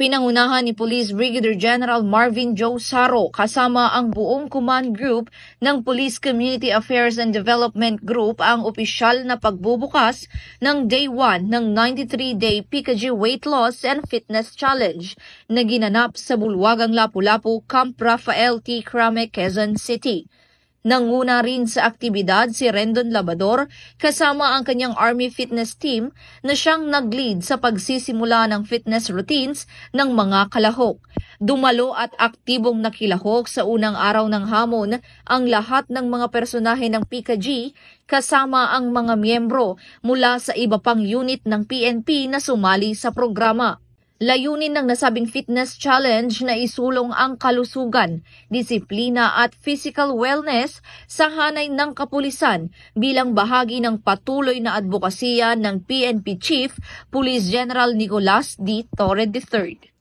Pinangunahan ni Police Brigadier General Marvin Joe Saro kasama ang buong command group ng Police Community Affairs and Development Group ang opisyal na pagbubukas ng Day 1 ng 93-day PKG Weight Loss and Fitness Challenge na ginanap sa Bulwagang Lapu-Lapu, Camp Rafael T. Crame, Quezon City. Nanguna rin sa aktibidad si Rendon Labador kasama ang kanyang Army Fitness Team na siyang nag-lead sa pagsisimula ng fitness routines ng mga kalahok. Dumalo at aktibong nakilahok sa unang araw ng hamon ang lahat ng mga personahe ng PKG kasama ang mga miyembro mula sa iba pang unit ng PNP na sumali sa programa. Layunin ng nasabing fitness challenge na isulong ang kalusugan, disiplina at physical wellness sa hanay ng kapulisan bilang bahagi ng patuloy na advokasya ng PNP Chief Police General Nicolas D. Torre III.